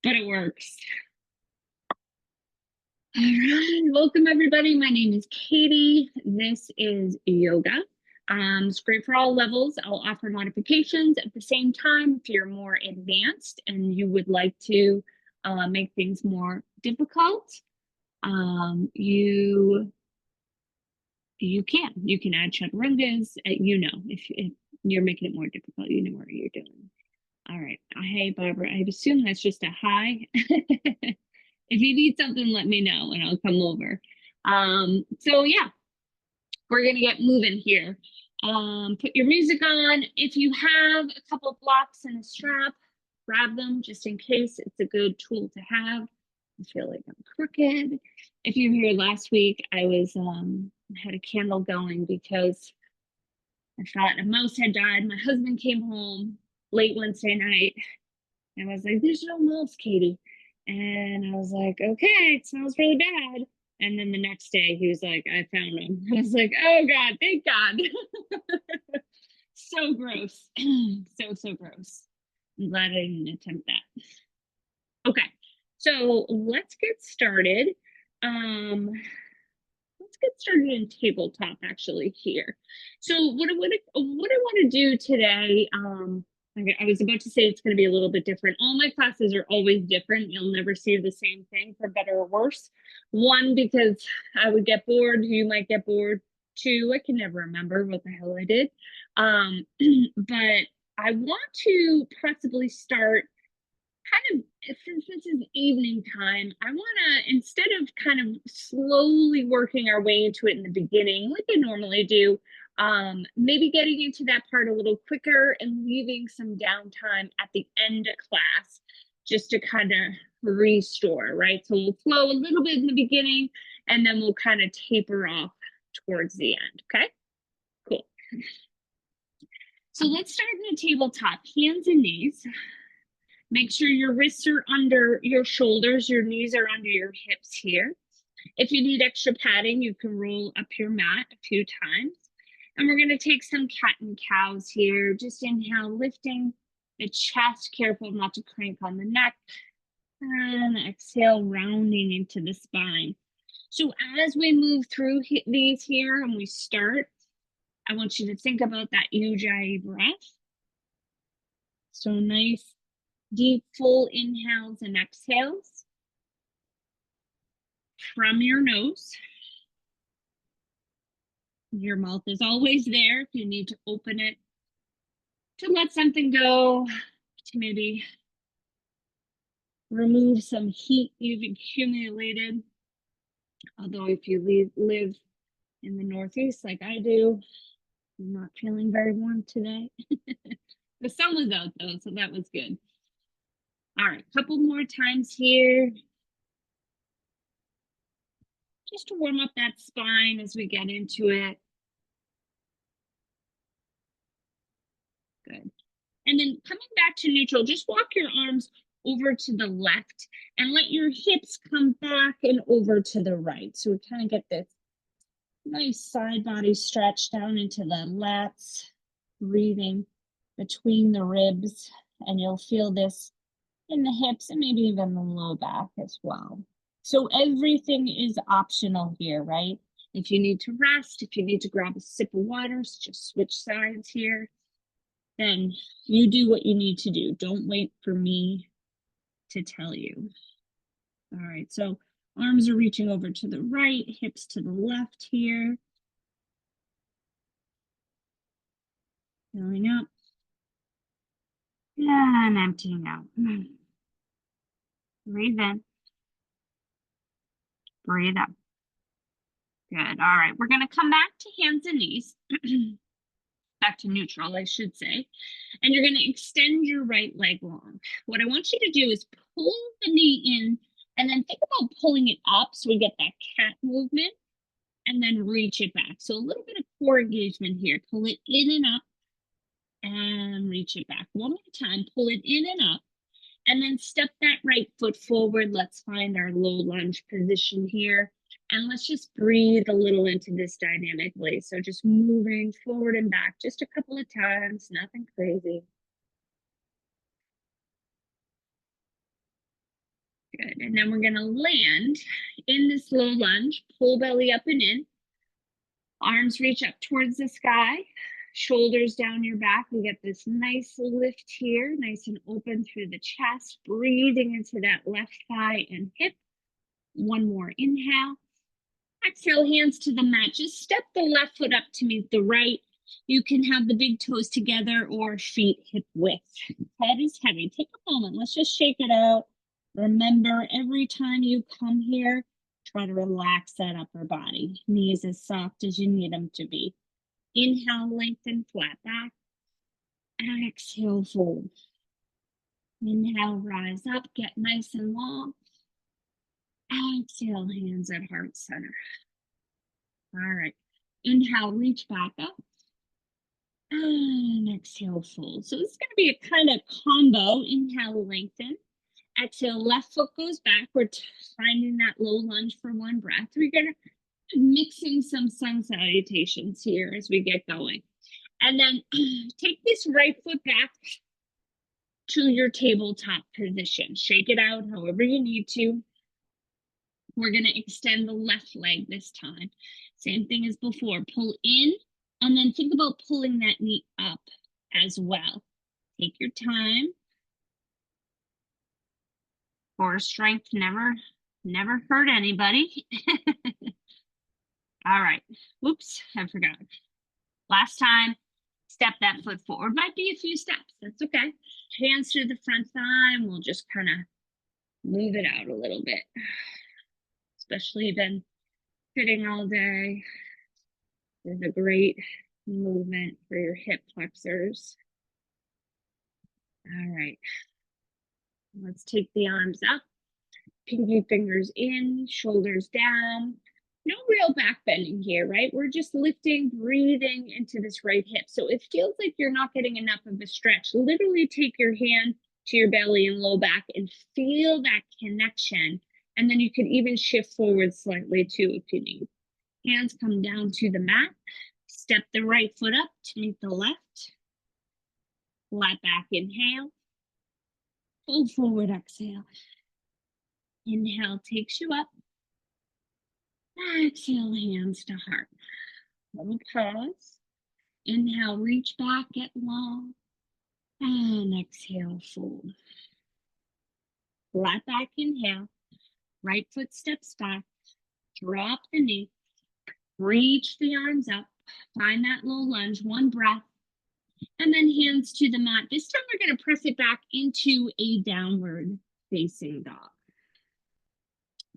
but it works. All right, welcome everybody. My name is Katie. This is yoga. It's great for all levels. I'll offer modifications at the same time if you're more advanced and you would like to make things more difficult. You can add chaturangas. If you're making it more difficult, you know what you're doing. All right. Hey, Barbara. I assume that's just a hi. If you need something, let me know and I'll come over. So yeah, we're gonna get moving here. Put your music on. If you have a couple of blocks and a strap, grab them just in case. It's a good tool to have. I feel like I'm crooked. If you were here last week, I was had a candle going because I thought a mouse had died. My husband came home late Wednesday night and I was like, "There's no mouse, Katie." And I was like, "Okay, it smells really bad." And then the next day he was like, "I found him." I was like, "Oh God, thank God." So gross. So gross. I'm glad I didn't attempt that. Okay, so let's get started. Let's get started in tabletop actually here. So what I want to do today, I was about to say it's going to be a little bit different. All my classes are always different. You'll never see the same thing, for better or worse. One, because I would get bored. You might get bored. Two, I can never remember what the hell I did. But I want to possibly start kind of, since this is evening time, I want to, instead of kind of slowly working our way into it in the beginning, like I normally do, maybe getting into that part a little quicker and leaving some downtime at the end of class just to kind of restore, right? So we'll flow a little bit in the beginning and then we'll kind of taper off towards the end. Okay, cool. So let's start in the tabletop, hands and knees. Make sure your wrists are under your shoulders, your knees are under your hips here. If you need extra padding, you can roll up your mat a few times. And we're going to take some cat and cows here. Just inhale, lifting the chest, careful not to crank on the neck. And exhale, rounding into the spine. So as we move through these here and we start, I want you to think about that Ujjayi breath. So nice, deep, full inhales and exhales from your nose. Your mouth is always there if you need to open it, to let something go, to maybe remove some heat you've accumulated. Although if you live in the Northeast like I do, I'm not feeling very warm today. The sun was out though, so that was good. All right, couple more times here. Just to warm up that spine as we get into it. Good. And then coming back to neutral, just walk your arms over to the left and let your hips come back and over to the right. So we kind of get this nice side body stretch down into the lats, breathing between the ribs, and you'll feel this in the hips and maybe even the low back as well. So everything is optional here, right? If you need to rest, if you need to grab a sip of water, just switch sides here. Then you do what you need to do. Don't wait for me to tell you. All right, so arms are reaching over to the right, hips to the left here. Filling up. And emptying out. Breathe in. Breathe out. Good. All right, we're going to come back to hands and knees. Back to neutral, I should say. And you're going to extend your right leg long. What I want you to do is pull the knee in and then think about pulling it up so we get that cat movement and then reach it back. So a little bit of core engagement here. Pull it in and up and reach it back. One more time, pull it in and up and then step that right foot forward. Let's find our low lunge position here. And let's just breathe a little into this dynamically. So just moving forward and back just a couple of times, nothing crazy. Good. And then we're going to land in this low lunge, pull belly up and in. Arms reach up towards the sky, shoulders down your back. We get this nice lift here, nice and open through the chest, breathing into that left thigh and hip. One more inhale. Exhale, hands to the mat. Just step the left foot up to meet the right. You can have the big toes together or feet hip width. Head is heavy. Take a moment. Let's just shake it out. Remember, every time you come here, try to relax that upper body. Knees as soft as you need them to be. Inhale, lengthen, flat back. And exhale, fold. Inhale, rise up, get nice and long. Exhale, hands at heart center. All right. Inhale, reach back up. And exhale, fold. So this is going to be a kind of combo. Inhale, lengthen. Exhale, left foot goes back. We're finding that low lunge for one breath. We're going to mixing some sun salutations here as we get going. And then take this right foot back to your tabletop position. Shake it out however you need to. We're going to extend the left leg this time. Same thing as before. Pull in, and then think about pulling that knee up as well. Take your time. Core strength never hurt anybody. All right. Whoops, I forgot. Last time, step that foot forward. Might be a few steps. That's okay. Hands to the front thigh, and we'll just kind of move it out a little bit. Especially been sitting all day. There's a great movement for your hip flexors. All right. Let's take the arms up. Pinky fingers in, shoulders down. No real back bending here, right? We're just lifting, breathing into this right hip. So it feels like you're not getting enough of a stretch. Literally take your hand to your belly and low back and feel that connection. And then you can even shift forward slightly too if you need. Hands come down to the mat. Step the right foot up to meet the left. Flat back, inhale. Fold forward, exhale. Inhale takes you up. Exhale, hands to heart. Little pause. Inhale, reach back, get long. And exhale, fold. Flat back, inhale. Right foot steps back. Drop the knee. Reach the arms up. Find that low lunge, one breath. And then hands to the mat. This time we're going to press it back into a downward facing dog.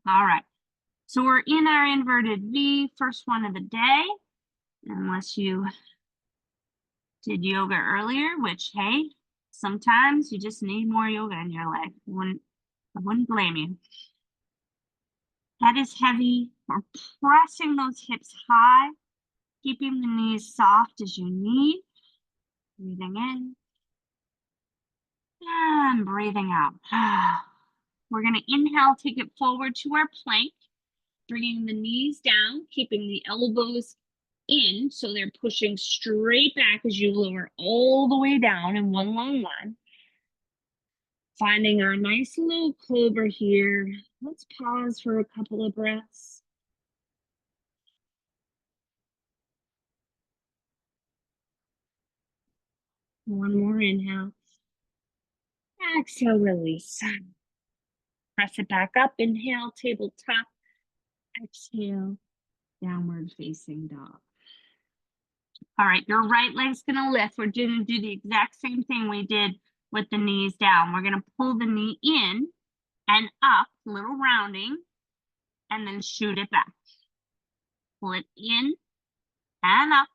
All right. So we're in our inverted V, first one of the day. Unless you did yoga earlier, which, hey, sometimes you just need more yoga in your life. I wouldn't blame you. Head is heavy. We're pressing those hips high, keeping the knees soft as you need. Breathing in and breathing out. We're going to inhale, take it forward to our plank, bringing the knees down, keeping the elbows in so they're pushing straight back as you lower all the way down in one long line. Finding our nice little cobra here. Let's pause for a couple of breaths. One more inhale. Exhale, release. Press it back up. Inhale, tabletop. Exhale, downward facing dog. All right, your right leg's gonna lift. We're gonna do the exact same thing we did with the knees down. We're gonna pull the knee in and up, little rounding, and then shoot it back. Pull it in and up.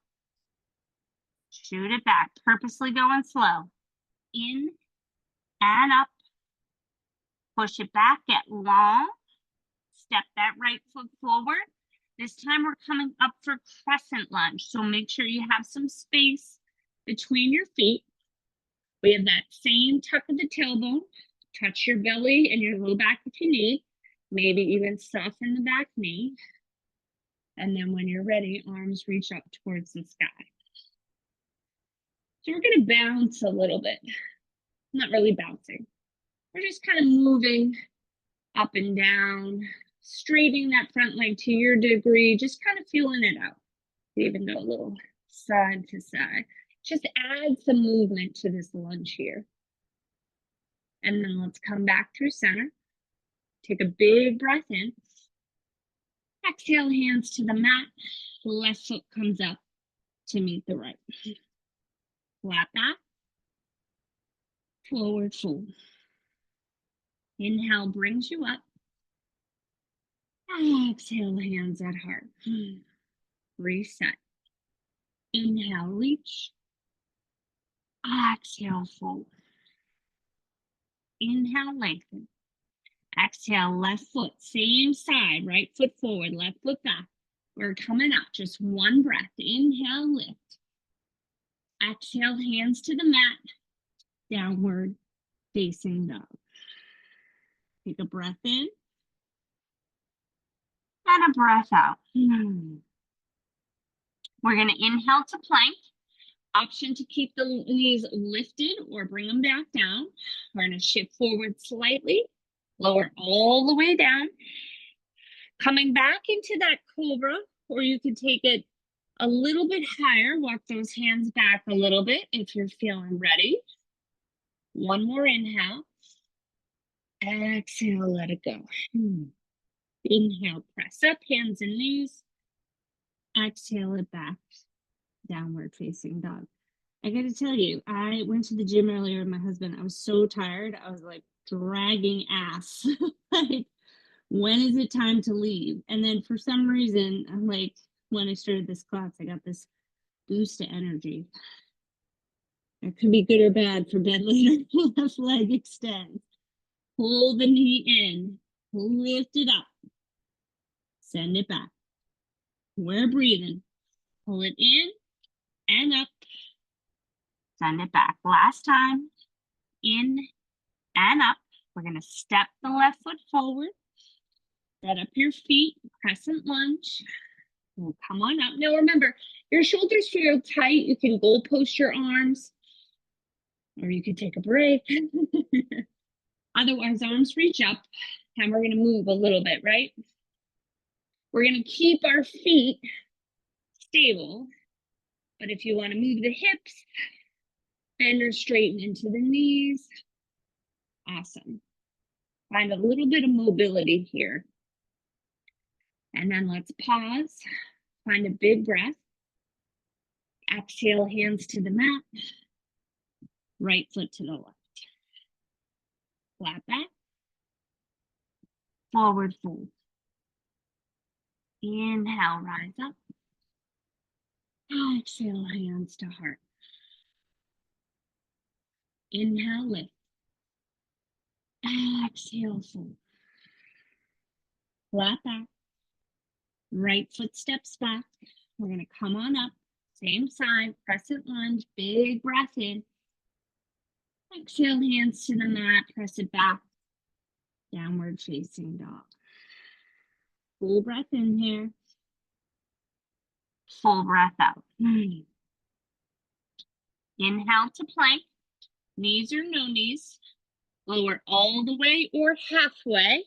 Shoot it back, purposely going slow. In and up. Push it back, get long. Step that right foot forward. This time we're coming up for crescent lunge. So make sure you have some space between your feet. We have that same tuck of the tailbone. Touch your belly and your low back if you need. Maybe even soften the back knee. And then when you're ready, arms reach up towards the sky. So we're going to bounce a little bit. Not really bouncing. We're just kind of moving up and down, straightening that front leg to your degree, just kind of feeling it out. Even go a little side to side. Just add some movement to this lunge here. And then let's come back through center. Take a big breath in. Exhale, hands to the mat. Left foot comes up to meet the right. Flat back. Forward fold. Inhale brings you up. Exhale, hands at heart. Reset. Inhale, reach. Exhale, fold. Inhale, lengthen. Exhale, left foot, same side, right foot forward, left foot back. We're coming up, just one breath. Inhale, lift. Exhale, hands to the mat. Downward facing dog. Take a breath in. And a breath out. We're going to inhale to plank. Option to keep the knees lifted or bring them back down. We're going to shift forward slightly. Lower all the way down. Coming back into that cobra, or you could take it a little bit higher. Walk those hands back a little bit if you're feeling ready. One more inhale. Exhale, let it go. Inhale, press up, hands and knees. Exhale it back, downward facing dog. I gotta tell you, I went to the gym earlier with my husband. I was so tired. I was like dragging ass. Like, when is it time to leave? And then for some reason, I'm like, when I started this class, I got this boost of energy. It could be good or bad for bed later. Left leg extends. Pull the knee in. Lift it up. Send it back. We're breathing. Pull it in and up. Send it back. Last time. In and up. We're going to step the left foot forward. Set up your feet. Crescent lunge. We'll come on up. Now remember, your shoulders feel tight. You can goal post your arms. Or you could take a break. Otherwise, arms reach up. And we're going to move a little bit, right? We're going to keep our feet stable. But if you want to move the hips, bend or straighten into the knees. Awesome. Find a little bit of mobility here. And then let's pause. Find a big breath. Exhale, hands to the mat. Right foot to the left. Flat back. Forward fold. Inhale, rise up. Exhale, hands to heart. Inhale, lift. Exhale, fold. Flat back. Right foot steps back. We're going to come on up. Same side, crescent lunge, big breath in. Exhale, hands to the mat, press it back. Downward facing dog. Full breath in here. Full breath out. Inhale to plank. Knees or no knees. Lower all the way or halfway.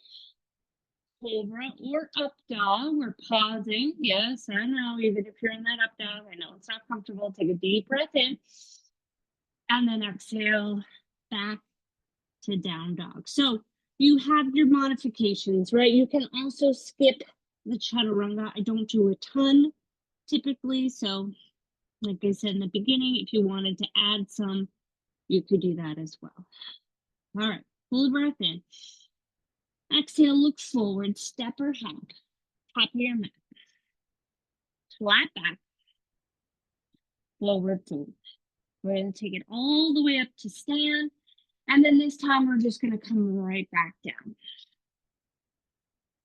Cobra or up dog. We're pausing. Yes, I know. Even if you're in that up dog, I know it's not comfortable. Take a deep breath in. And then exhale back to down dog. So you have your modifications, right? You can also skip the chaturanga. I don't do a ton typically. So like I said in the beginning, if you wanted to add some, you could do that as well. All right, full breath in. Exhale, look forward, step or hop. Top of your mat. Flat back. Forward fold. We're going to take it all the way up to stand. And then this time we're just going to come right back down.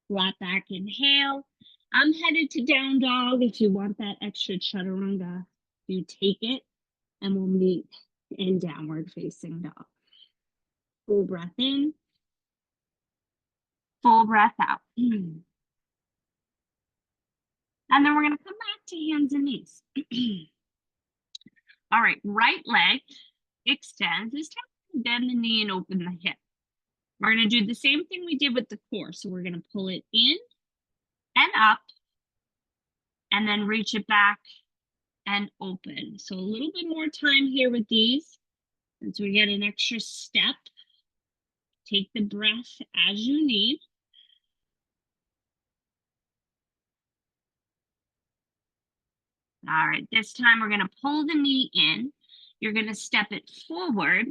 Flat back, inhale. I'm headed to down dog. If you want that extra chaturanga, you take it and we'll meet in downward facing dog. Full breath in. Full breath out. And then we're going to come back to hands and knees. All right, right leg extends. This time bend the knee and open the hip. We're going to do the same thing we did with the core. So we're going to pull it in and up and then reach it back and open. So a little bit more time here with these. And so we get an extra step. Take the breath as you need. All right, this time we're going to pull the knee in. You're going to step it forward.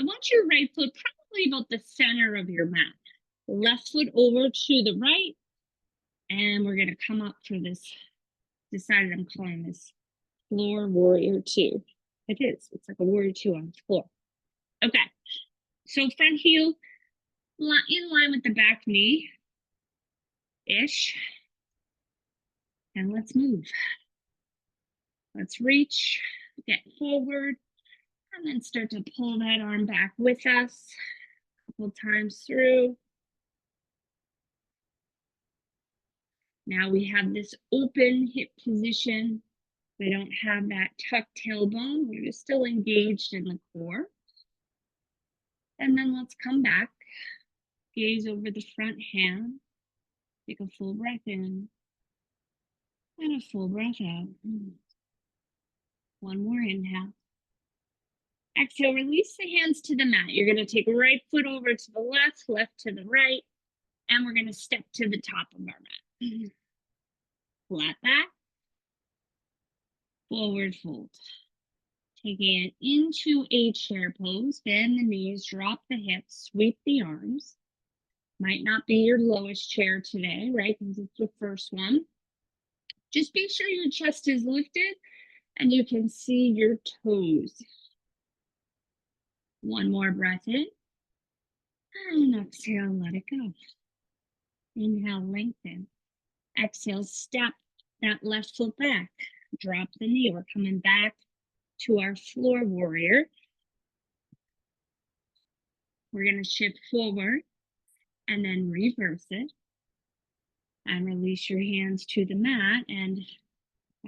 I want your right foot probably about the center of your mat. Left foot over to the right. And we're going to come up for this. Decided I'm calling this floor warrior 2. It is. It's like a warrior 2 on the floor. Okay. So front heel in line with the back knee. Ish. And let's move. Let's reach, get forward, and then start to pull that arm back with us a couple times through. Now we have this open hip position. We don't have that tucked tailbone. We're still engaged in the core. And then let's come back, gaze over the front hand, take a full breath in, and a full breath out. One more inhale. Exhale, release the hands to the mat. You're going to take right foot over to the left, left to the right, and we're going to step to the top of our mat. Flat back, forward fold. Taking it into a chair pose, bend the knees, drop the hips, sweep the arms. Might not be your lowest chair today, right? Because it's the first one. Just be sure your chest is lifted and you can see your toes. One more breath in. And exhale, let it go. Inhale, lengthen. Exhale, step that left foot back. Drop the knee. We're coming back to our floor warrior. We're going to shift forward and then reverse it. And release your hands to the mat. And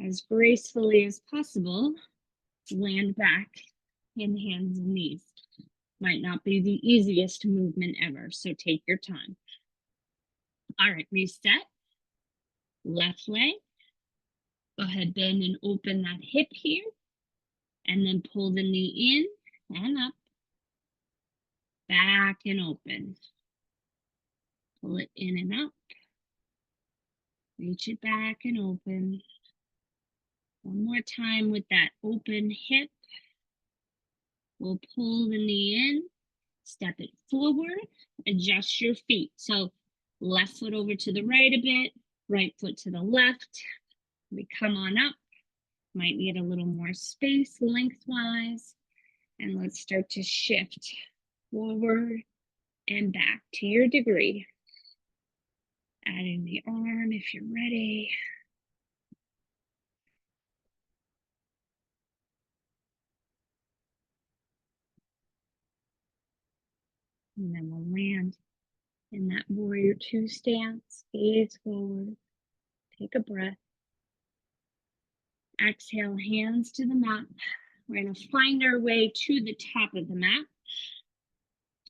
as gracefully as possible, land back in hands and knees. Might not be the easiest movement ever, so take your time. All right, reset. Left leg. Go ahead, bend and open that hip here. And then pull the knee in and up. Back and open. Pull it in and up. Reach it back and open. One more time with that open hip. We'll pull the knee in, step it forward, adjust your feet. So left foot over to the right a bit, right foot to the left. We come on up. Might need a little more space lengthwise. And let's start to shift forward and back to your degree. Adding the arm if you're ready. And then we'll land in that warrior 2 stance. Gaze forward. Take a breath. Exhale, hands to the mat. We're going to find our way to the top of the mat.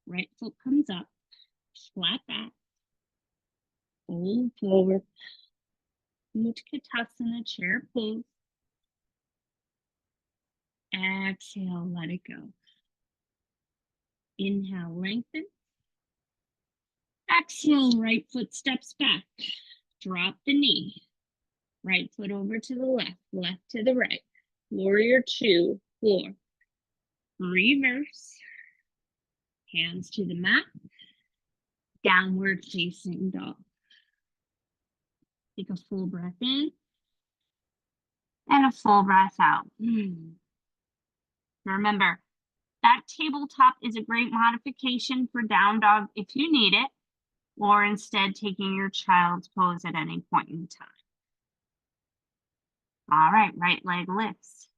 Right foot comes up. Flat back. Fold forward. Utkatasana, chair pose. Exhale, let it go. Inhale, lengthen. Exhale, right foot steps back. Drop the knee. Right foot over to the left, left to the right. Warrior 2, floor. Reverse. Hands to the mat. Downward facing dog. Take a full breath in. And a full breath out. Remember, that tabletop is a great modification for down dog if you need it, or instead taking your child's pose at any point in time. All right, right leg lifts.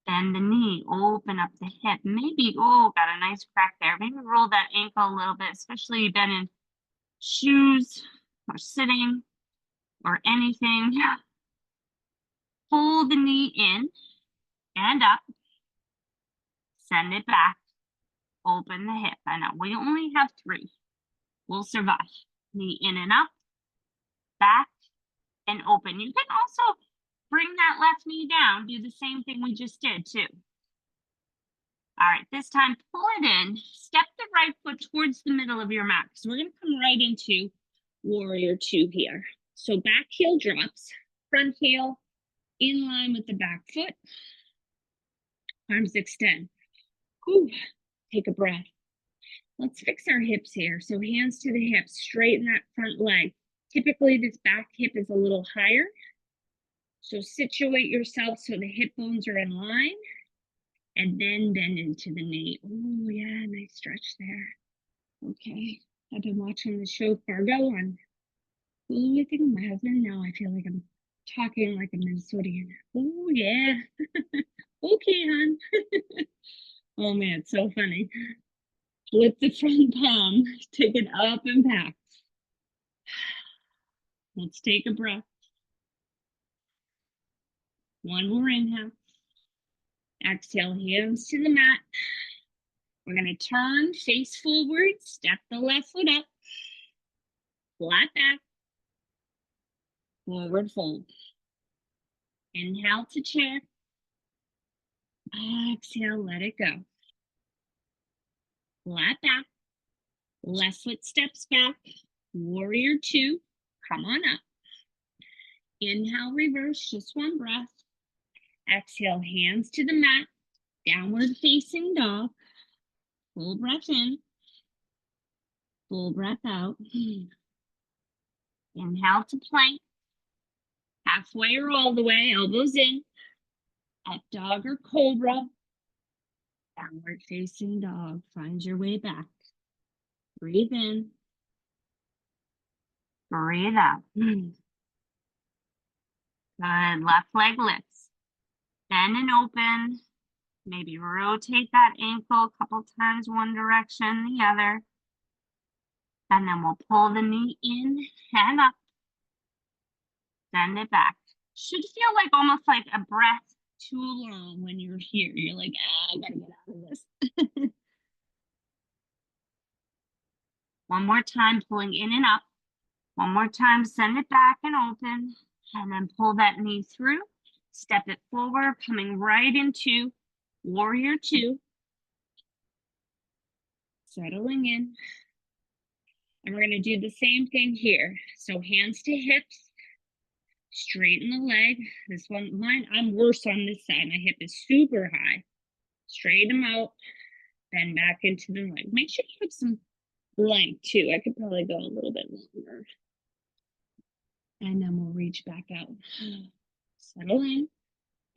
Bend the knee, open up the hip. Maybe, oh, got a nice crack there. Maybe roll that ankle a little bit, especially you've been in shoes or sitting or anything. Pull the knee in and up. Send it back. Open the hip. I know we only have 3. We'll survive. Knee in and up, back, and open. You can also bring that left knee down. Do the same thing we just did too. All right, this time pull it in. Step the right foot towards the middle of your mat. So we're gonna come right into warrior 2 here. So back heel drops, front heel in line with the back foot. Arms extend. Whew. Take a breath. Let's fix our hips here. So hands to the hips, straighten that front leg. Typically this back hip is a little higher. So situate yourself so the hip bones are in line and then bend into the knee. Oh yeah, nice stretch there. Okay, I've been watching the show Fargo on Hulu, I think, my husband. Now I feel like I'm talking like a Minnesotan. Oh yeah. Okay, hon. Oh man, it's so funny. Flip the front palm, take it up and back. Let's take a breath. One more inhale. Exhale, hands to the mat. We're gonna turn face forward, step the left foot up, flat back, forward fold. Inhale to chair. Exhale, let it go. Flat back, left foot steps back, warrior 2, come on up. Inhale, reverse, just one breath. Exhale, hands to the mat, downward facing dog. Full breath in, full breath out. Inhale to plank, halfway or all the way, elbows in. Up dog or cobra. Downward facing dog, find your way back. Breathe in, breathe out. Good, left leg lifts. Bend and open. Maybe rotate that ankle a couple times, one direction, the other. And then we'll pull the knee in and up. Send it back. Should feel like almost like a breath too long when you're here. You're like, I gotta get out of this. One more time, pulling in and up. One more time, send it back and open. And then pull that knee through. Step it forward, coming right into warrior 2. Settling in. And we're gonna do the same thing here. So hands to hips, straighten the leg. This one, I'm worse on this side. My hip is super high. Straighten them out, bend back into the leg. Make sure you have some length too. I could probably go a little bit longer. And then we'll reach back out. Settle in.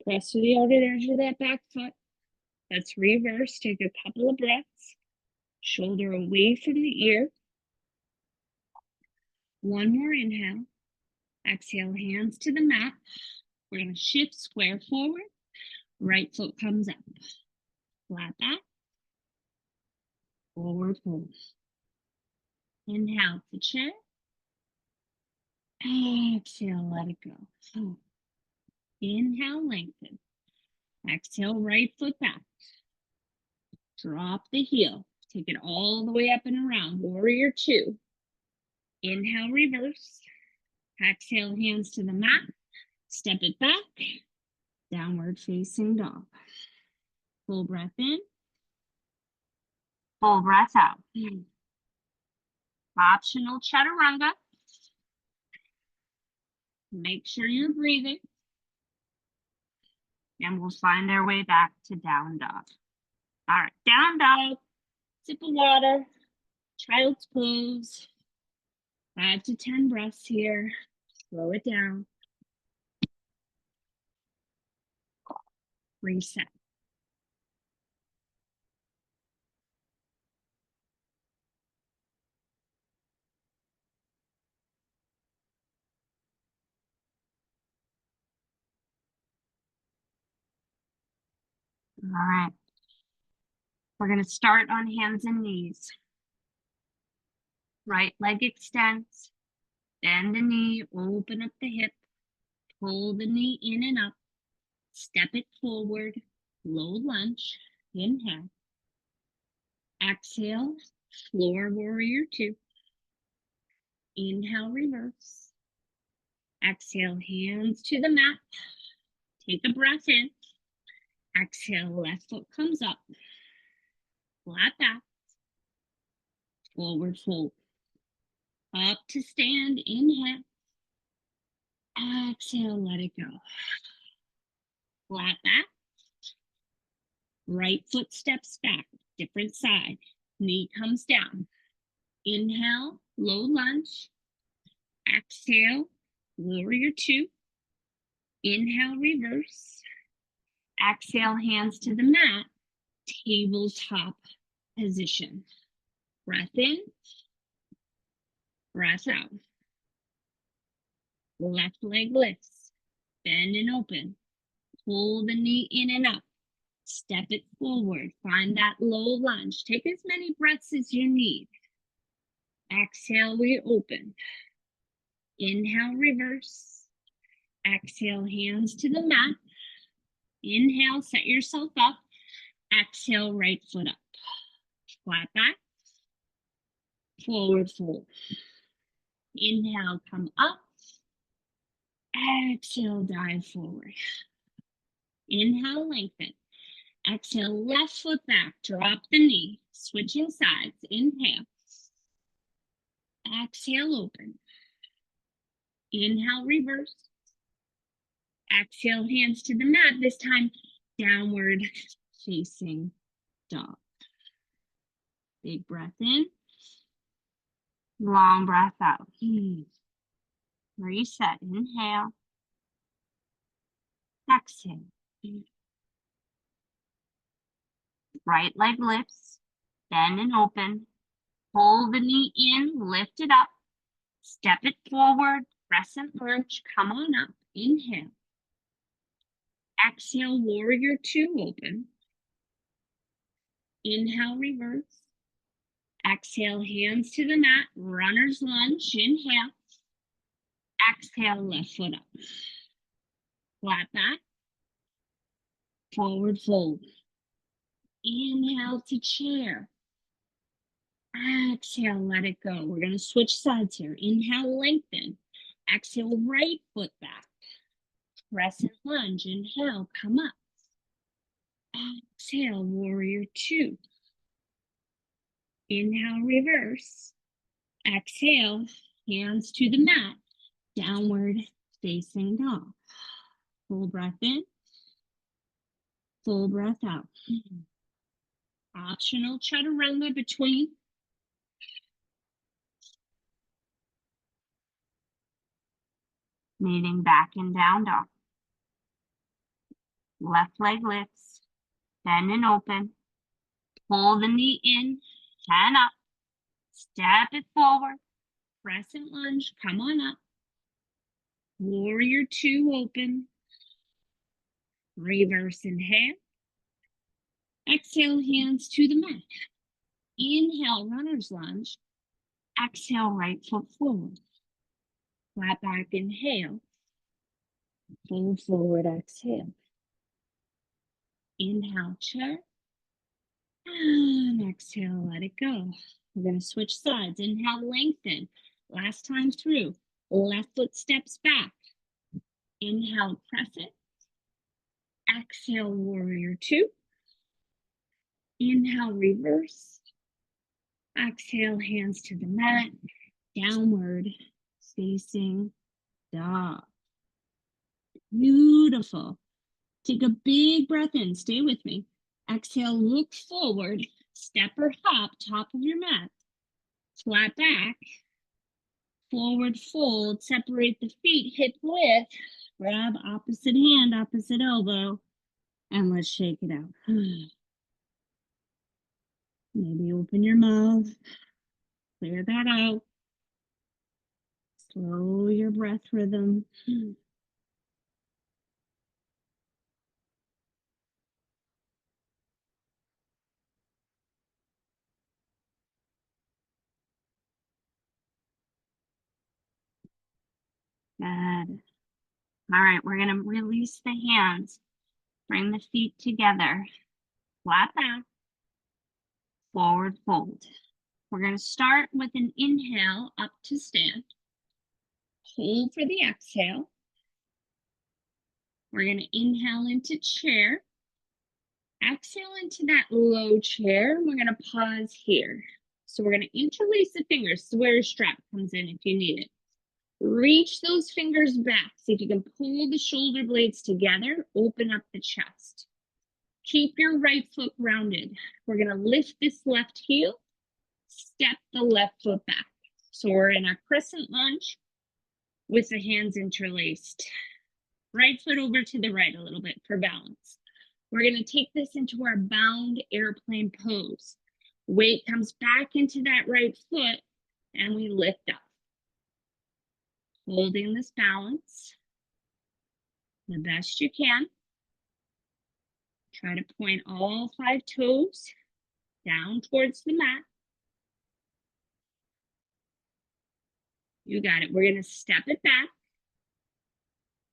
Press to the outer edge of that back foot. Let's reverse. Take a couple of breaths. Shoulder away from the ear. One more inhale. Exhale, hands to the mat. We're going to shift square forward. Right foot comes up. Flat back. Forward fold. Inhale to chair. Exhale, let it go. Inhale, lengthen. Exhale, right foot back. Drop the heel. Take it all the way up and around. Warrior 2. Inhale, reverse. Exhale, hands to the mat. Step it back. Downward facing dog. Full breath in. Full breath out. Optional chaturanga. Make sure you're breathing. And we'll find our way back to down dog. All right, down dog. Sip of water. Child's pose. 5 to 10 breaths here. Slow it down. Reset. All right. We're going to start on hands and knees. Right leg extends. Bend the knee, open up the hip. Pull the knee in and up. Step it forward. Low lunge. Inhale. Exhale, floor warrior two. Inhale, reverse. Exhale, hands to the mat. Take a breath in. Exhale, left foot comes up. Flat back. Forward fold. Up to stand, inhale. Exhale, let it go. Flat back. Right foot steps back, different side. Knee comes down. Inhale, low lunge. Exhale, warrior two. Inhale, reverse. Exhale, hands to the mat. Tabletop position. Breath in, breath out. Left leg lifts. Bend and open. Pull the knee in and up. Step it forward. Find that low lunge. Take as many breaths as you need. Exhale, we open. Inhale, reverse. Exhale, hands to the mat. Inhale, set yourself up. Exhale, right foot up. Flat back. Forward fold. Inhale, come up. Exhale, dive forward. Inhale, lengthen. Exhale, left foot back. Drop the knee. Switching sides. Inhale. Exhale, open. Inhale, reverse. Exhale, hands to the mat. This time, downward facing dog. Big breath in. Long breath out. Reset. Inhale. Exhale. Right leg lifts. Bend and open. Pull the knee in. Lift it up. Step it forward. Crescent lunge. Come on up. Inhale. Exhale, warrior two, open. Inhale, reverse. Exhale, hands to the mat. Runner's lunge. Inhale. Exhale, left foot up. Flat back. Forward fold. Inhale to chair. Exhale, let it go. We're going to switch sides here. Inhale, lengthen. Exhale, right foot back. Crescent lunge. Inhale, come up. Exhale, warrior two. Inhale, reverse. Exhale, hands to the mat. Downward facing dog. Full breath in. Full breath out. Optional chaturanga between. Meeting back and down dog. Left leg lifts. Bend and open. Pull the knee in. Hand up. Step it forward. Crescent lunge. Come on up. Warrior two, open. Reverse inhale. Exhale, hands to the mat. Inhale, runner's lunge. Exhale, right foot forward. Flat back, inhale. Fold forward, exhale. Inhale, chair. And exhale, let it go. We're going to switch sides. Inhale, lengthen. Last time through. Left foot steps back. Inhale, crescent. Exhale, warrior two. Inhale, reverse. Exhale, hands to the mat. Downward facing dog. Beautiful. Take a big breath in. Stay with me. Exhale, look forward. Step or hop, top of your mat. Flat back. Forward fold. Separate the feet hip width. Grab opposite hand, opposite elbow. And let's shake it out. Maybe open your mouth. Clear that out. Slow your breath rhythm. Good. All right, we're going to release the hands. Bring the feet together. Flat back. forward fold. We're going to start with an inhale up to stand. Hold for the exhale. We're going to inhale into chair. Exhale into that low chair. We're going to pause here. So we're going to interlace the fingers. This is where your strap comes in if you need it. Reach those fingers back. See if you can pull the shoulder blades together. Open up the chest. Keep your right foot grounded. We're going to lift this left heel. Step the left foot back. So we're in a crescent lunge with the hands interlaced. Right foot over to the right a little bit for balance. We're going to take this into our bound airplane pose. Weight comes back into that right foot and we lift up. Holding this balance the best you can. Try to point all 5 toes down towards the mat. You got it. We're going to step it back.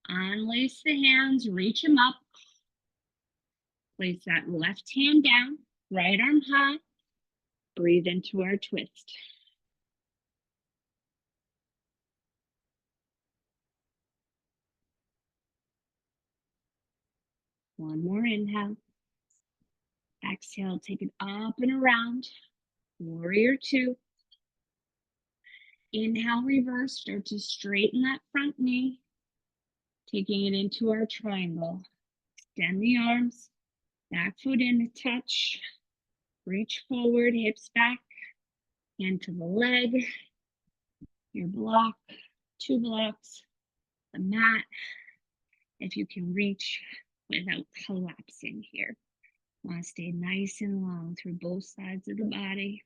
Unlace the hands, reach them up. Place that left hand down, right arm high. Breathe into our twist. One more inhale. Exhale, take it up and around. Warrior 2. Inhale, reverse. Start to straighten that front knee. Taking it into our triangle. Extend the arms. Back foot in to touch. Reach forward, hips back. Hand to the leg. Your block. 2 blocks. The mat. If you can reach without collapsing here. Want to stay nice and long through both sides of the body.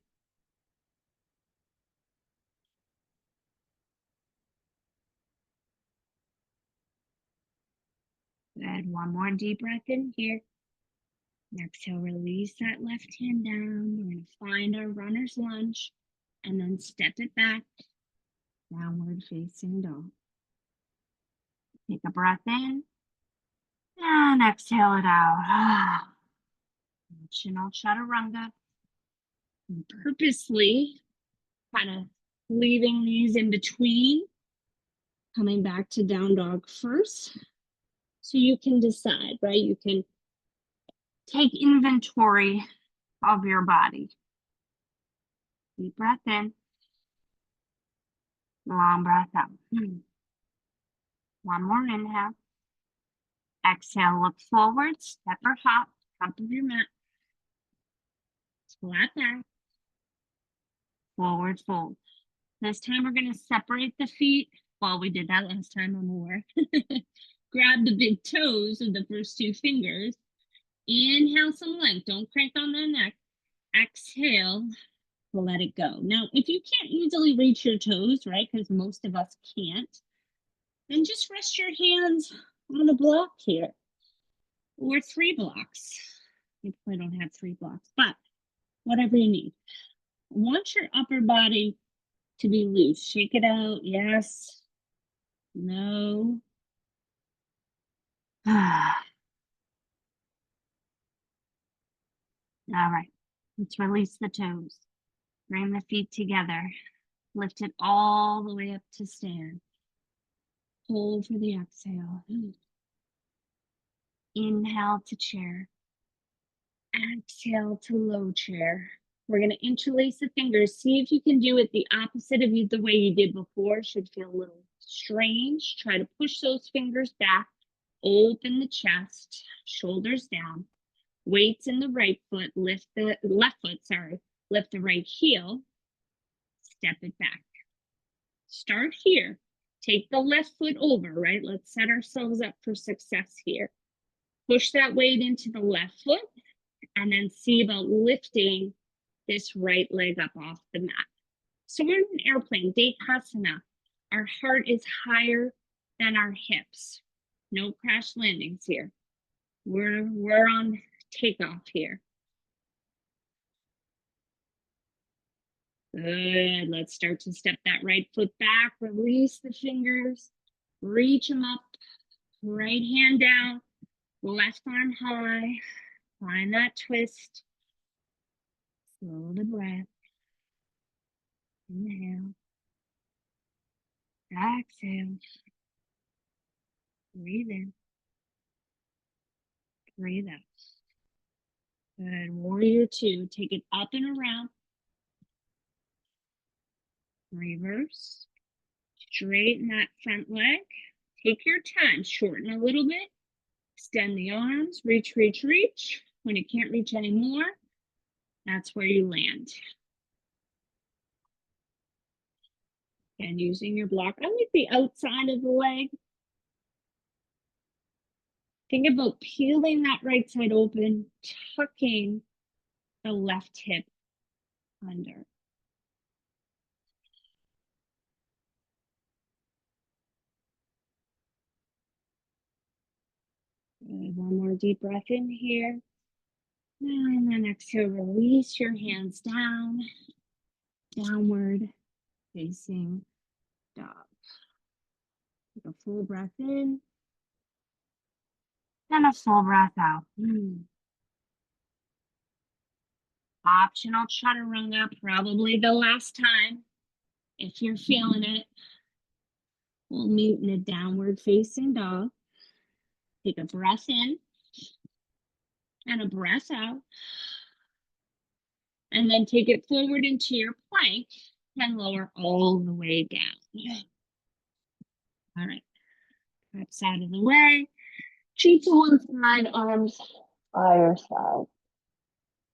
Good. One more deep breath in here. Exhale, release that left hand down. We're going to find our runner's lunge and then step it back. Downward facing dog. Take a breath in and exhale it out. Chin-up chaturanga. And purposely kind of leaving these in between. Coming back to down dog first. So you can decide, right? You can take inventory of your body. Deep breath in. Long breath out. One more inhale. Exhale, look forward, step or hop, top of your mat. Flat back. Forward fold. This time we're going to separate the feet. Well, we did that last time, I'm aware. Grab the big toes of the first 2 fingers. Inhale some length. Don't crank on the neck. Exhale. Let it go. Now, if you can't easily reach your toes, right, because most of us can't, then just rest your hands on a block here, or 3 blocks. You probably don't have 3 blocks, but whatever you need. Want your upper body to be loose. Shake it out. Yes. No. All right. Let's release the toes. Bring the feet together. Lift it all the way up to stand. Hold for the exhale. Inhale to chair. Exhale to low chair. We're going to interlace the fingers. See if you can do it the opposite of the way you did before. Should feel a little strange. Try to push those fingers back. Open the chest. Shoulders down. Weights in the right foot. Lift the left foot, sorry. Lift the right heel. Step it back. Start here. Take the left foot over, right? Let's set ourselves up for success here. Push that weight into the left foot and then see about lifting this right leg up off the mat. So we're in an airplane, Dekasana. Our heart is higher than our hips. No crash landings here. We're on takeoff here. Good. Let's start to step that right foot back. Release the fingers. Reach them up. Right hand down. Left arm high. Find that twist. Slow the breath. Inhale. Exhale. Breathe in. Breathe out. Good. Warrior two. Take it up and around. Reverse. Straighten that front leg. Take your time. Shorten a little bit. Extend the arms. Reach, reach, reach. When you can't reach anymore, that's where you land. And using your block, I like the outside of the leg. Think about peeling that right side open, tucking the left hip under. Good. One more deep breath in here. And then exhale, release your hands down, downward facing dog. Take a full breath in and a full breath out. Optional chaturanga, probably the last time. If you're feeling it, we'll meet in a downward facing dog. Take a breath in and a breath out. And then take it forward into your plank and lower all the way down. All right. That's out of the way. Feet to one side, arms by your side.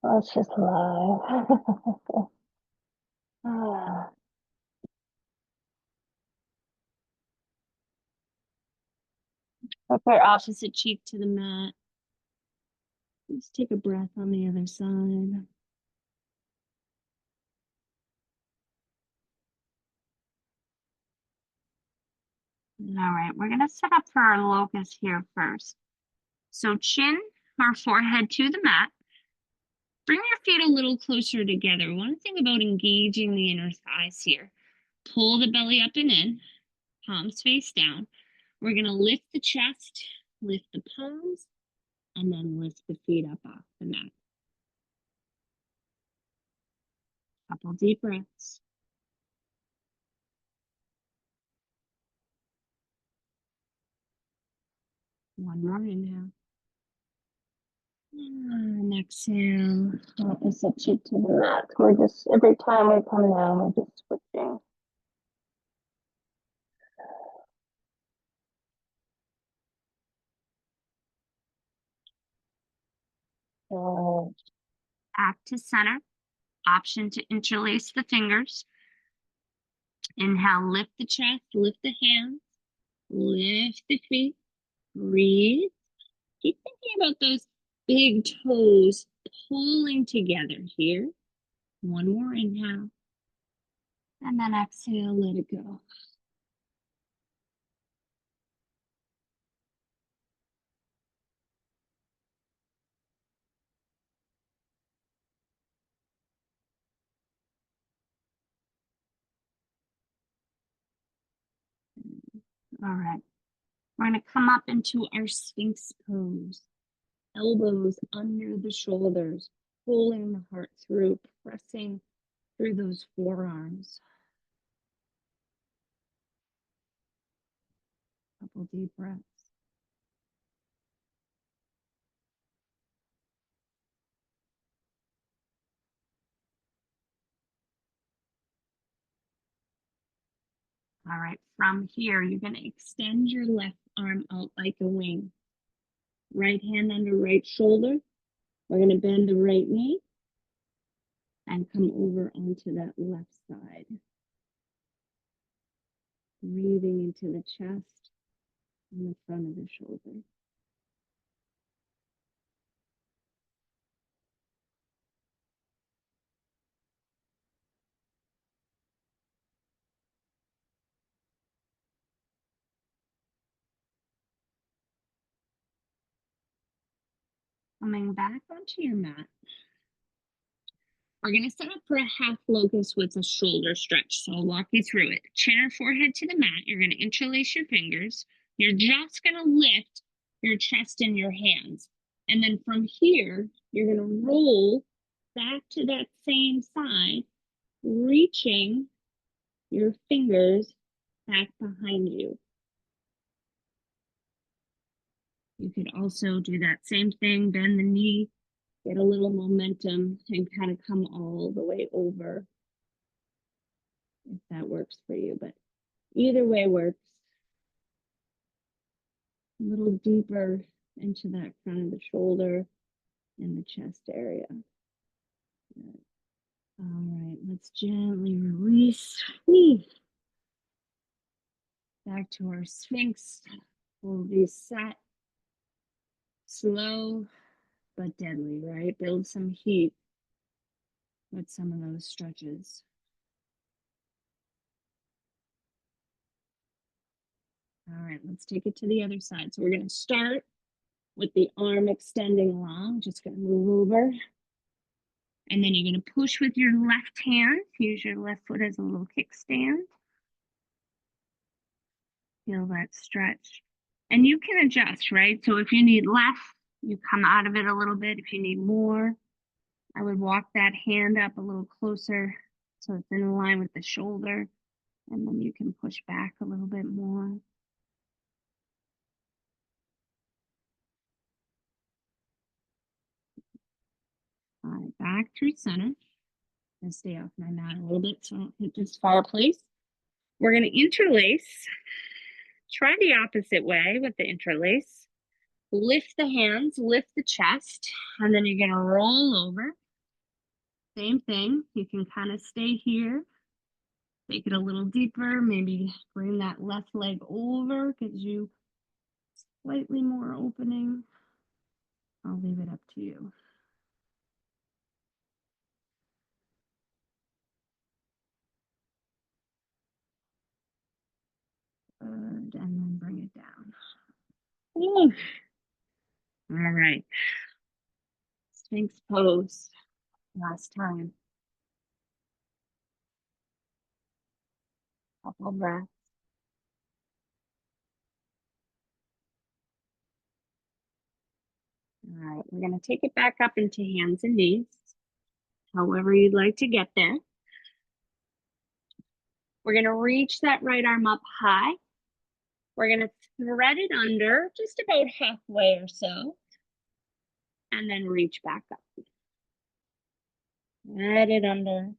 Let's just lie. Put your opposite cheek to the mat. Let's take a breath on the other side. All right, we're going to set up for our locust here first. So chin or forehead to the mat. Bring your feet a little closer together. One thing about engaging the inner thighs here. Pull the belly up and in, palms face down. We're going to lift the chest, lift the palms, and then lift the feet up off the mat. Couple deep breaths. One more inhale. And exhale. Opposite cheek to the mat. We're just, every time we come down, we're just switching. Back to center. Option to interlace the fingers. Inhale, lift the chest, lift the hands, lift the feet, breathe. Keep thinking about those big toes pulling together here. One more inhale. And then exhale, let it go. All right. We're going to come up into our Sphinx pose. Elbows under the shoulders, pulling the heart through, pressing through those forearms. Couple deep breaths. All right, from here, you're going to extend your left arm out like a wing. Right hand under right shoulder. We're going to bend the right knee and come over onto that left side. Breathing into the chest and the front of the shoulder. Coming back onto your mat. We're going to set up for a half locust with a shoulder stretch. So I'll walk you through it. Chin or forehead to the mat. You're going to interlace your fingers. You're just going to lift your chest in your hands. And then from here, you're going to roll back to that same side, reaching your fingers back behind you. You could also do that same thing, bend the knee, get a little momentum, and kind of come all the way over if that works for you. But either way works. A little deeper into that front of the shoulder and the chest area. Good. All right, let's gently release. Whew. Back to our Sphinx. We'll reset. Slow but deadly, right? Build some heat with some of those stretches. All right, let's take it to the other side. So we're going to start with the arm extending long. Just going to move over. And then you're going to push with your left hand. Use your left foot as a little kickstand. Feel that stretch. And you can adjust, right? So if you need less, you come out of it a little bit. If you need more, I would walk that hand up a little closer so it's in line with the shoulder. And then you can push back a little bit more. All right, back through center. And stay off my mat a little bit so I don't hit this fireplace. We're going to interlace. Try the opposite way with the interlace. Lift the hands, lift the chest, and then you're going to roll over. Same thing. You can kind of stay here. Take it a little deeper. Maybe bring that left leg over, gives you slightly more opening. I'll leave it up to you. Good, and then bring it down. Ooh. All right. Sphinx pose. Last time. Couple breaths. All right, we're going to take it back up into hands and knees, however you'd like to get there. We're going to reach that right arm up high. We're going to thread it under just about halfway or so, and then reach back up. Thread it under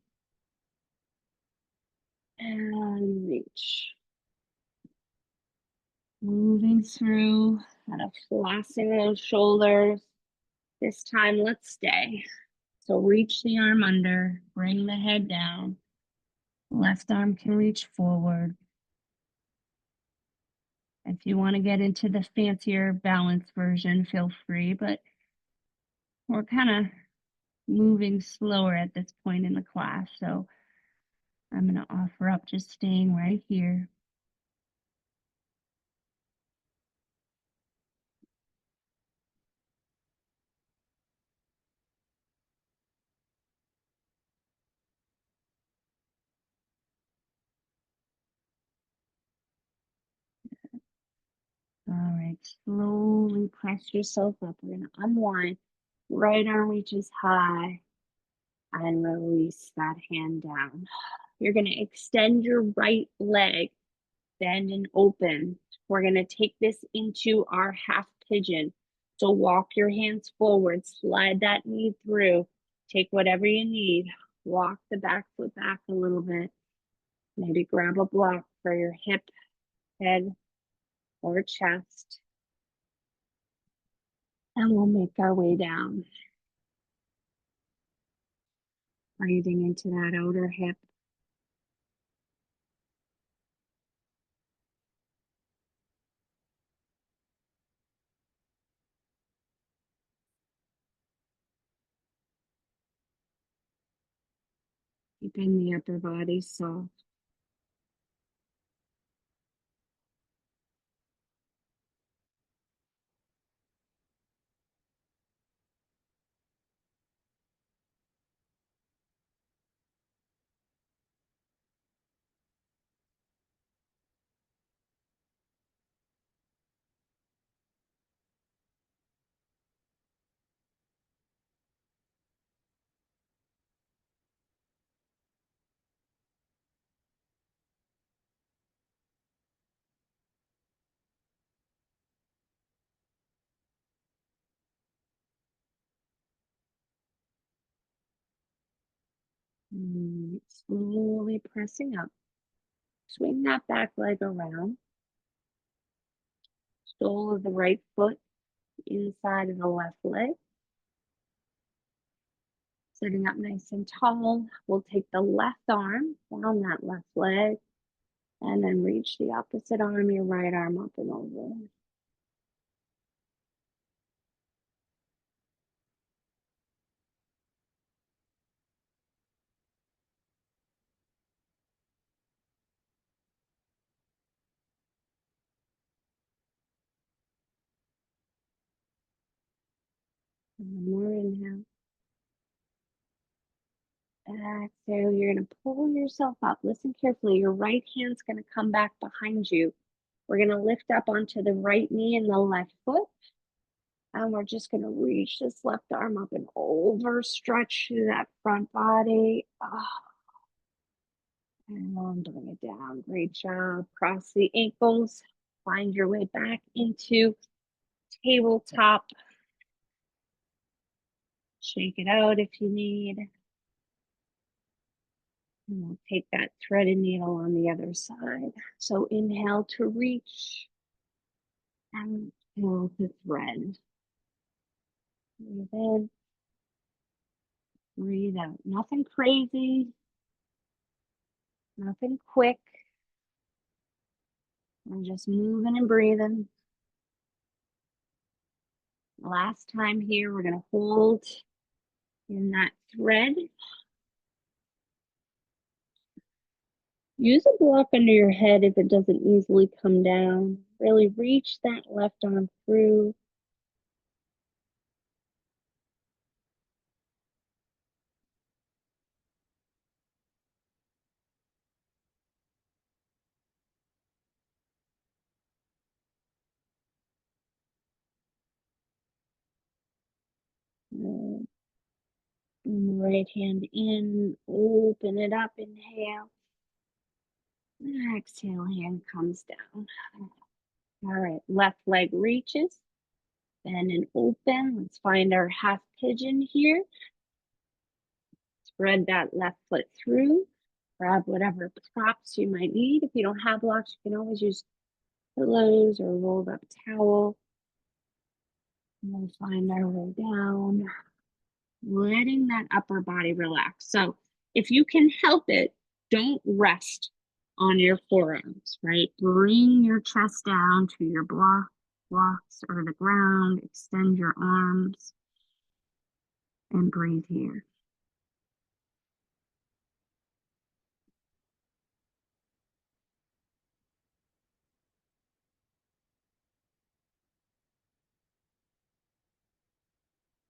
and reach. Moving through, kind of flossing those shoulders. This time, let's stay. So reach the arm under, bring the head down. Left arm can reach forward. If you want to get into the fancier balance version, feel free, but we're kind of moving slower at this point in the class. So I'm going to offer up just staying right here. All right, slowly press yourself up. We're going to unwind. Right arm reaches high and release that hand down. You're going to extend your right leg, bend and open. We're going to take this into our half pigeon. So walk your hands forward, slide that knee through, take whatever you need, walk the back foot back a little bit, maybe grab a block for your hip, head, or chest. And we'll make our way down. Breathing into that outer hip. Keeping the upper body soft. Slowly pressing up. Swing that back leg around. Sole of the right foot inside of the left leg. Sitting up nice and tall. We'll take the left arm down that left leg and then reach the opposite arm, your right arm up and over. One more inhale. Exhale, you're going to pull yourself up. Listen carefully. Your right hand's going to come back behind you. We're going to lift up onto the right knee and the left foot. And we're just going to reach this left arm up and over, stretch through that front body. And bring it down. Great job. Cross the ankles. Find your way back into tabletop. Shake it out if you need. And we'll take that threaded needle on the other side. So inhale to reach and exhale to thread. Breathe in, breathe out. Nothing crazy, nothing quick. I'm just moving and breathing. Last time here, we're going to hold in that thread. Use a block under your head if it doesn't easily come down. Really reach that left arm through. Right hand in, open it up, inhale. Exhale, hand comes down. All right, left leg reaches, bend and open. Let's find our half pigeon here. Spread that left foot through. Grab whatever props you might need. If you don't have blocks, you can always use pillows or rolled up towel. And we'll find our way down, letting that upper body relax. So if you can help it, don't rest on your forearms, right? Bring your chest down to your blocks or the ground. Extend your arms and breathe here.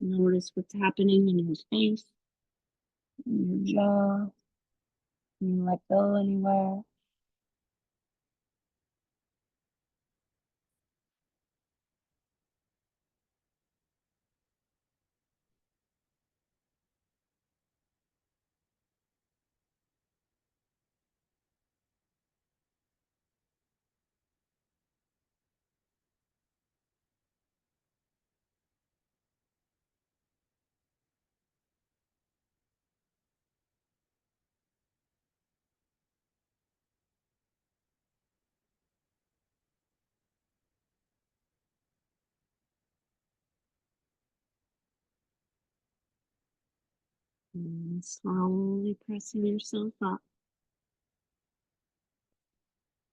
Notice what's happening in your face, in your jaw. Can you let go anywhere? And slowly pressing yourself up.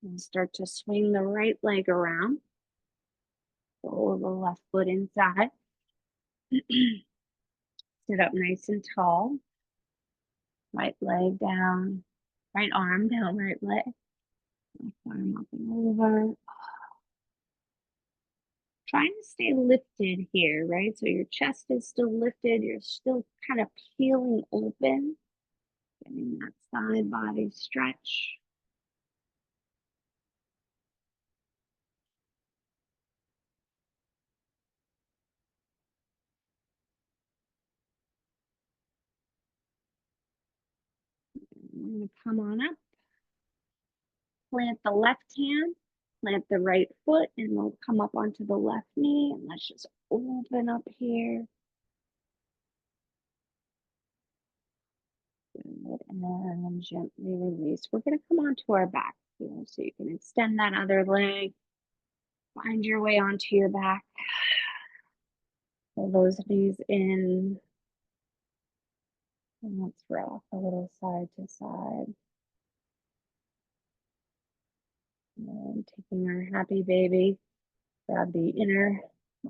And start to swing the right leg around. Roll the left foot inside. Sit up nice and tall. Right leg down. Right arm down, right leg. Left arm up and over. Trying to stay lifted here, right? So your chest is still lifted. You're still kind of peeling open. Getting that side body stretch. We're going to come on up. Plant the left hand, plant the right foot, and we'll come up onto the left knee. And let's just open up here. Good. And gently release. We're going to come onto our back here, so you can extend that other leg. Find your way onto your back. Pull those knees in. And let's rock a little side to side. And taking our happy baby, grab the inner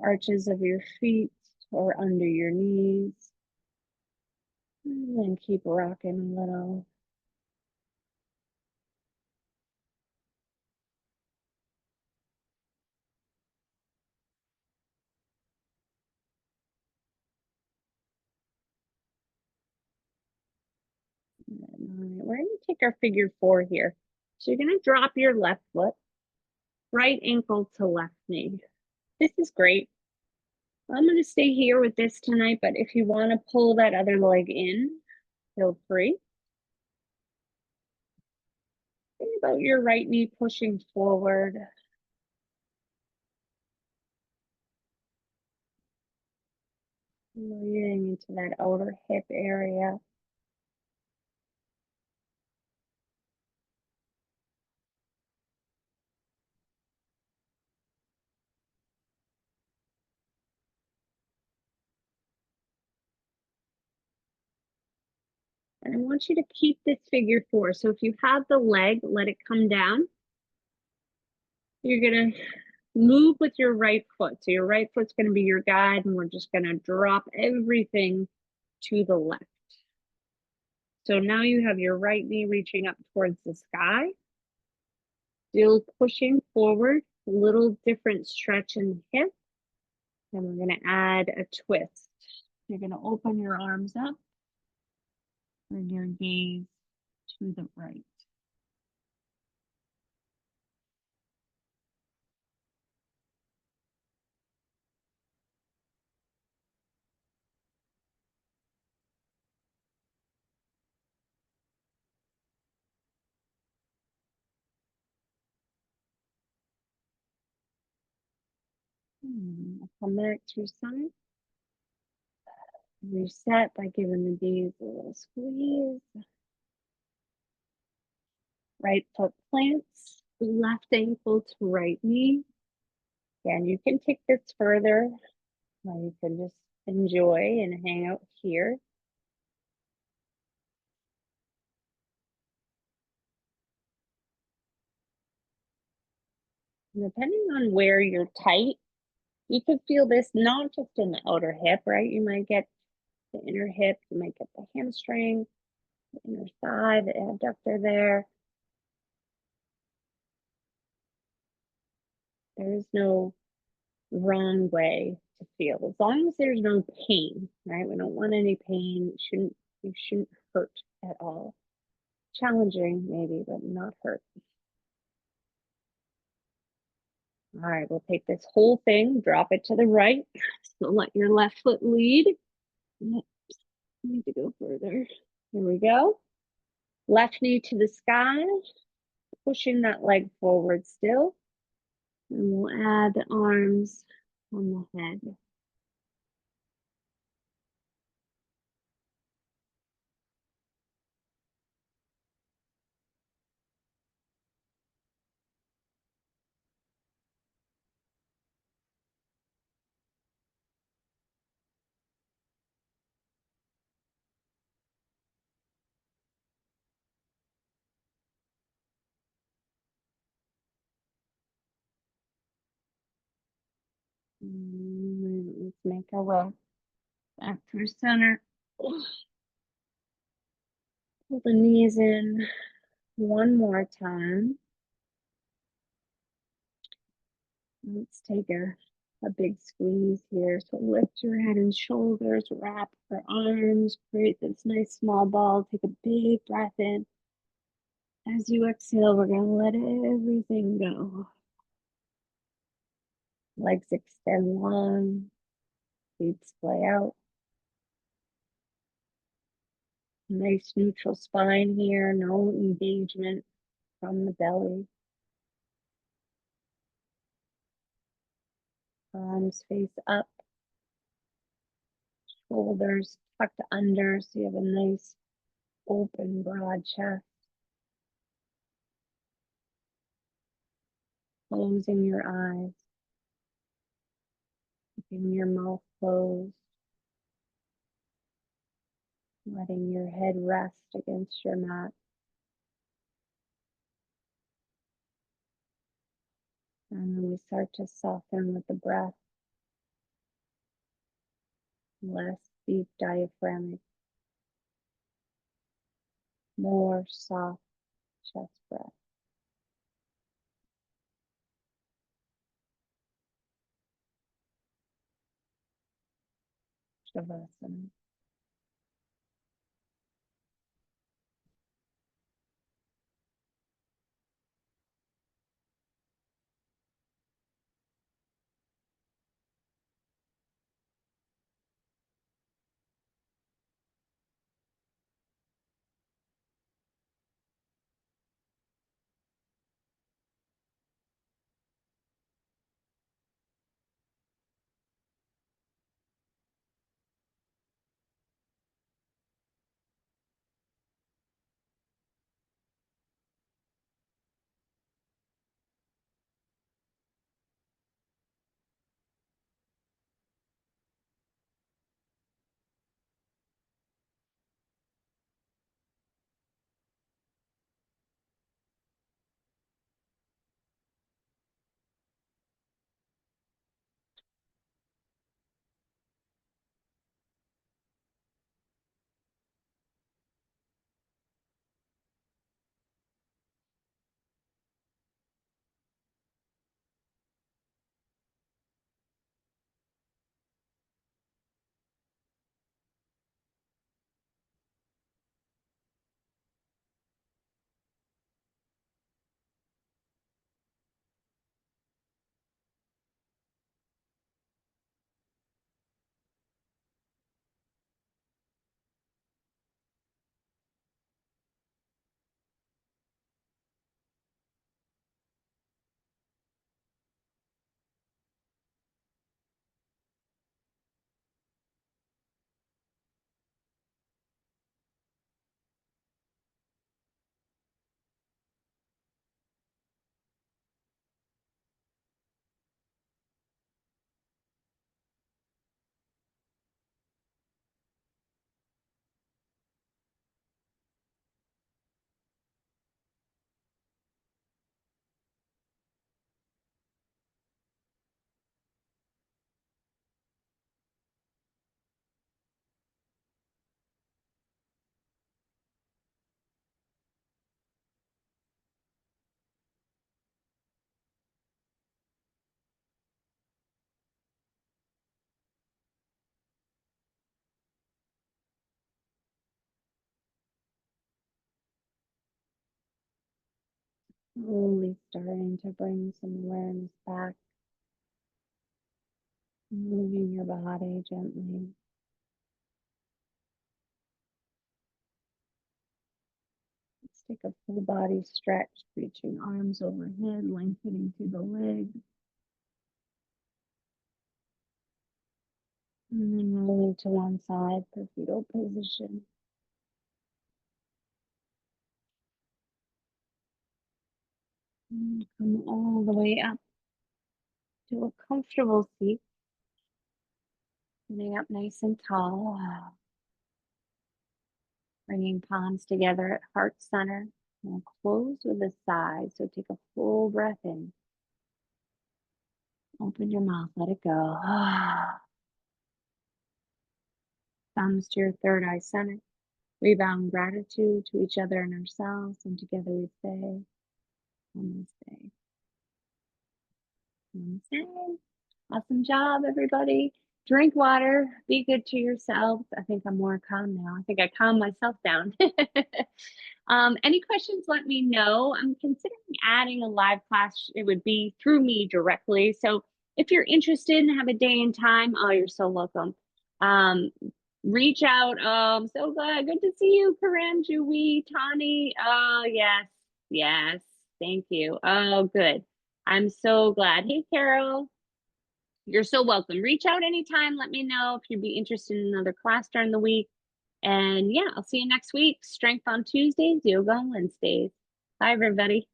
arches of your feet or under your knees. And then keep rocking a little. We're going to take our figure 4 here. So you're going to drop your left foot, right ankle to left knee. This is great. I'm going to stay here with this tonight, but if you want to pull that other leg in, feel free. Think about your right knee pushing forward. Breathing into that outer hip area. And I want you to keep this figure 4. So if you have the leg, let it come down. You're going to move with your right foot. So your right foot's going to be your guide, and we're just going to drop everything to the left. So now you have your right knee reaching up towards the sky. Still pushing forward, a little different stretch in the hip. And we're going to add a twist. You're going to open your arms up. Bring your gaze to the right. Come back to your side. Reset by giving the knees a little squeeze. Right foot plants, left ankle to right knee. Again, you can take this further, or you can just enjoy and hang out here. And depending on where you're tight, you could feel this not just in the outer hip, right? You might get the inner hip, you might get the hamstring, the inner thigh, the abductor there. There is no wrong way to feel, as long as there's no pain, right? We don't want any pain. You shouldn't hurt at all. Challenging maybe, but not hurt. All right, we'll take this whole thing, drop it to the right. So let your left foot lead. Oops, need to go further. Here we go. Left knee to the sky, pushing that leg forward still. And we'll add the arms on the head. Let's make our way back through center. Pull the knees in one more time. Let's take a big squeeze here. So lift your head and shoulders, wrap your arms, create this nice small ball. Take a big breath in. As you exhale, we're going to let everything go. Legs extend long, feet splay out. Nice neutral spine here, no engagement from the belly. Arms face up, shoulders tucked under, so you have a nice Open, broad chest. Closing your eyes. Keeping your mouth closed. Letting your head rest against your mat. And then we start to soften with the breath. Less deep diaphragmic. More soft chest breath. Shavasana. Slowly starting to bring some awareness back. Moving your body gently. Let's take a full body stretch, reaching arms overhead, lengthening through the legs. And then rolling to one side for fetal position. And come all the way up to a comfortable seat. Sitting up nice and tall. Bringing palms together at heart center. And close with a sigh. So take a full breath in. Open your mouth, let it go. Thumbs to your third eye center. Rebound gratitude to each other and ourselves. And together we say, Namaste. Namaste. Awesome job, everybody. Drink water. Be good to yourselves. I think I'm more calm now. I think I calmed myself down. Any questions, let me know. I'm considering adding a live class. It would be through me directly. So if you're interested and have a day and time, oh, you're so welcome. Reach out. I'm so glad. Good to see you, Karan, Juwi, Tani. Oh, yes. Yes. Thank you. Oh, good. I'm so glad. Hey, Carol. You're so welcome. Reach out anytime. Let me know if you'd be interested in another class during the week. And yeah, I'll see you next week. Strength on Tuesdays, yoga on Wednesdays. Bye, everybody.